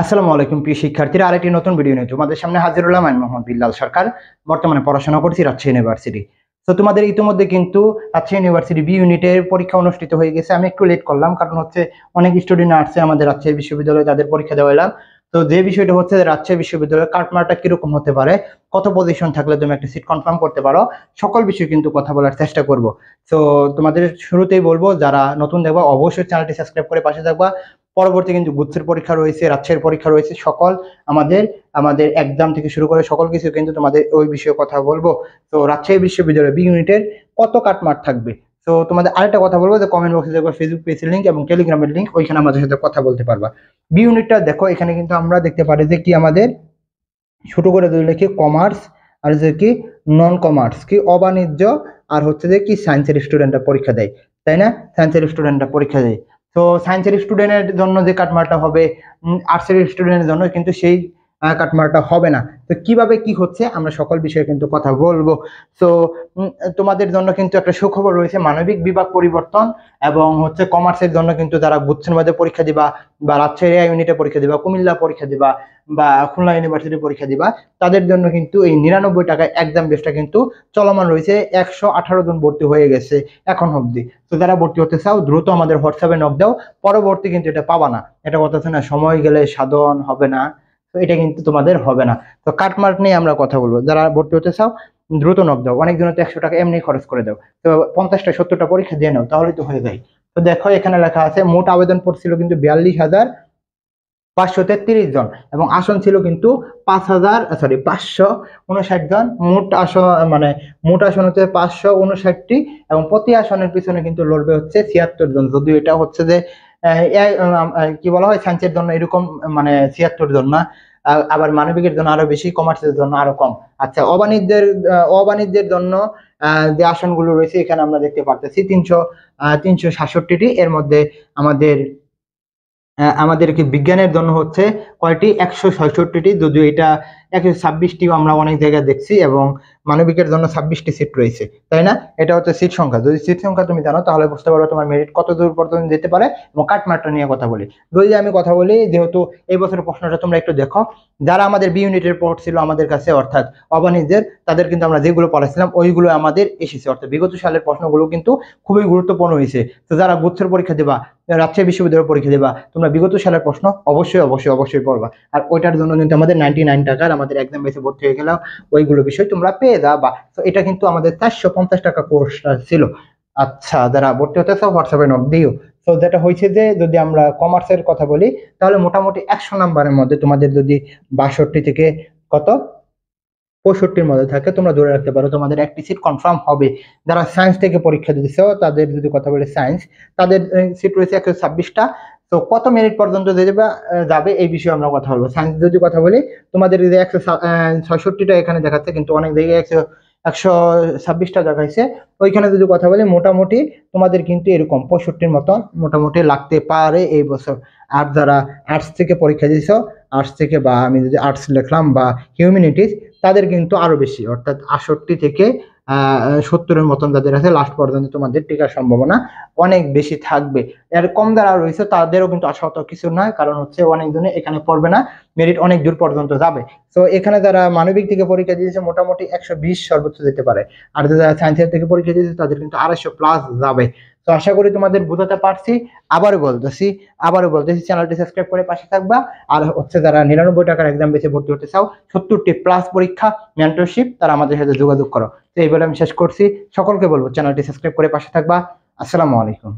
আসসালামু আলাইকুম প্রিয় শিক্ষার্থীরা, আরেকটি নতুন ভিডিও নিয়ে তোমাদের সামনে হাজির হলাম। আমি মোহাম্মদ বিল্লাল সরকার। বর্তমানে পড়াশোনা করছি রাজশাহী ইউনিভার্সিটি। তো তোমাদের ইতিমধ্যে কিন্তু রাজশাহী ইউনিভার্সিটি বি ইউনিটের পরীক্ষা অনুষ্ঠিত হয়ে গেছে। আমি একটু লেট করলাম, কারণ হচ্ছে অনেক স্টুডেন্ট আসছে আমাদের রাজশাহী বিশ্ববিদ্যালয়ে, তাদের পরীক্ষা দেওয়া এলাম। তো যে বিষয়টা হচ্ছে রাজশাহী বিশ্ববিদ্যালয়ের কাটমার্কটা কিরকম হতে পারে, কত পজিশন থাকলে তুমি একটা সিট কনফার্ম করতে পারো, সকল বিষয়ে কিন্তু কথা বলার চেষ্টা করব। তো তোমাদের শুরুতেই বলবো, যারা নতুন দেখবা অবশ্যই চ্যানেলটি সাবস্ক্রাইব করে পাশে থাকবা। পরবর্তী কিন্তু গুচ্ছের পরীক্ষা রয়েছে, রাজশাহীর পরীক্ষা রয়েছে, সকল আমাদের আমাদের এক্সাম থেকে শুরু করে সকল কিছু কিন্তু তোমাদের ওই বিষয়ে কথা বলবো। তো রাজশাহী বিশ্ববিদ্যালয় বি ইউনিটের কত কাটমার্ক থাকবে। তো তোমাদের আরেকটা কথা বলবো যে কমেন্ট বক্সে দেখো ফেসবুক পেজের লিঙ্ক এবং টেলিগ্রামের লিঙ্ক, ওইখানে আমাদের সাথে কথা বলতে পারবা। বি ইউনিটটা দেখো, এখানে কিন্তু আমরা দেখতে পারি যে কি আমাদের ছোট করে দুই লিখি কমার্স, আর যে কি নন কমার্স, কি অবাণিজ্য, আর হচ্ছে যে কি সায়েন্সের স্টুডেন্টরা পরীক্ষা দেয়, তাই না? সায়েন্সের স্টুডেন্টরা পরীক্ষা দেয়। তো সায়েন্সের স্টুডেন্টের জন্য যে কাটমার্কটা হবে, আর্টসের স্টুডেন্টের জন্য কিন্তু সেই কাটমার্কটা হবে না। তো কিভাবে কি হচ্ছে আমরা সকল বিষয়ে কিন্তু কথা বলবো। তো তোমাদের জন্য কিন্তু একটা সুখবর রয়েছে, মানবিক বিভাগ পরিবর্তন এবং হচ্ছে কমার্সের জন্য কিন্তু যারা গুচ্ছের মধ্যে পরীক্ষা দিবা, বা রাজশাহী ইউনিটে পরীক্ষা দিবা, কুমিল্লা পরীক্ষা দিবা, বা খুলনা ইউনিভার্সিটি পরীক্ষা দিবা, তাদের জন্য কিন্তু এই 99 টাকায় এক্সাম বেসটা কিন্তু চলমান রয়েছে। 118 জন ভর্তি হয়ে গেছে এখন অবধি। তো যারা ভর্তি হতে চাও দ্রুত আমাদের হোয়াটসঅ্যাপে নক দাও, পরবর্তী কিন্তু এটা পাবা না। এটা কথা আছে না, সময় গেলে সাধন হবে না, তো এটা কিন্তু তোমাদের হবে না। তো কাটমার্ক নিয়ে আমরা কথা বলবো। যারা ভর্তি হতে চাও দ্রুত নক দাও, অনেকজনের তো 100 টাকা এমনি খরচ করে দাও। তো 50টা 70টা পরীক্ষা দিয়ে নাও, তাহলে তো হয়ে যায়। তো দেখো এখানে লেখা আছে মোট আবেদন পড়ছিল কিন্তু 42,533 জন, এবং আসন ছিল কিন্তু 559 জন। মোট আসন মানে মোট আসন হচ্ছে 559টি, এবং প্রতি আসনের পিছনে কিন্তু লড়বে হচ্ছে 76 জন। যদিও এটা হচ্ছে যে কি বলা হয়, সায়েন্সের জন্য এরকম মানে 76 জন না, আবার মানবিকের জন্য আরো বেশি, কমার্সের জন্য আরো কম। আচ্ছা, অবাণিজ্যের জন্য যে আসনগুলো রয়েছে এখানে আমরা দেখতে পারতেছি 367টি। এর মধ্যে আমাদের আমাদের কি বিজ্ঞানের জন্য হচ্ছে কয়টি, 166টি, যদিও এটা 126টিও আমরা অনেক জায়গায় দেখছি, এবং মানবিকের জন্য 26টি সিট রয়েছে, তাই না? এটা হচ্ছে সিট সংখ্যা। যদি সিট সংখ্যা তুমি জানো তাহলে বুঝতে পারো তোমার মেরিট কত দূর পর্যন্ত যেতে পারে। এবং কাটমার্কটা নিয়ে কথা বলি, যদি আমি কথা বলি, যেহেতু এই বছরের প্রশ্নটা তোমরা একটু দেখো, যারা আমাদের বি ইউনিটের পড়ছিল আমাদের কাছে, অর্থাৎ অবাণিজ্যের, তাদের কিন্তু আমরা যেগুলো পড়াইছিলাম ওইগুলো আমাদের এসেছে, অর্থাৎ বিগত সালের প্রশ্নগুলো কিন্তু খুবই গুরুত্বপূর্ণ হয়েছে। তো যারা গুচ্ছের পরীক্ষা দেবা, রাজশাহী বিশ্ববিদ্যালয়ের পরীক্ষা দেবা, তোমরা বিগত সালের প্রশ্ন অবশ্যই অবশ্যই অবশ্যই পড়বা। আর ওইটার জন্য কিন্তু আমাদের 99 টাকার আমাদের এক্সাম বেসে ভর্তি হয়ে গেল, ওইগুলো বিষয় তোমরা পেয়ে যাবা। তো এটা কিন্তু আমাদের 450 টাকা কোর্সটা ছিল। আচ্ছা, যারা ভর্তি হতে চাও হোয়াটসঅ্যাপে নক দিও। তো যেটা হয়েছে যে, যদি আমরা কমার্সের কথা বলি, তাহলে মোটামুটি 100 নাম্বারের মধ্যে তোমাদের যদি 62 থেকে কত 65-র মধ্যে থাকে, তোমরা ধরে রাখতে পারো তোমাদের একটি সিট কনফার্ম হবে। যারা সায়েন্স থেকে পরীক্ষা দিতেছ তাদের যদি কথা বলি, সায়েন্স তাদের সিট রয়েছে 126টা। তো কত মিনিট পর্যন্ত যাবে এই বিষয়ে আমরা কথা বলবো। সায়েন্স যদি কথা বলি, তোমাদের যদি 166টা এখানে দেখাচ্ছে, কিন্তু অনেক জায়গায় 126টা দেখাইছে। ওইখানে যদি কথা বলি, মোটামুটি তোমাদের কিন্তু এরকম 65-র মতন মোটামুটি লাগতে পারে এই বছর। আর যারা আর্টস থেকে পরীক্ষা দিয়েছ, আর্টস থেকে, বা আমি যদি আর্টস লিখলাম বা হিউম্যানিটিস, তাদের কিন্তু আরো বেশি, অর্থাৎ 68 থেকে 70-এর মতন যাদের আছে, লাস্ট পর্যন্ত তোমাদের টিকার সম্ভাবনা অনেক বেশি থাকবে। এর কম যারা রয়েছে তাদেরও কিন্তু আশাহত কিছু নয়, কারণ হচ্ছে অনেকজনে এখানে পড়বে না, মেরিট অনেক দূর পর্যন্ত যাবে। তো এখানে যারা মানবিক থেকে পরীক্ষা দিয়েছে মোটামুটি 120 সর্বোচ্চ যেতে পারে, আর যারা সায়েন্সের থেকে পরীক্ষা দিয়েছে তাদের কিন্তু 250+ যাবে। তো আশা করি তোমাদের বোঝাতে পারছি। আবারও বলতেছি চ্যানেলটি সাবস্ক্রাইব করে পাশে থাকবা। আর হচ্ছে যারা 99 টাকার এক্সাম বেসে ভর্তি হতে চাও, 70টি+ পরীক্ষা, মেন্টরশিপ, তারা আমাদের সাথে যোগাযোগ করো। তো এই বলে আমি শেষ করছি। সকলকে বলবো চ্যানেলটি সাবস্ক্রাইব করে পাশে থাকবা। আসসালামু আলাইকুম।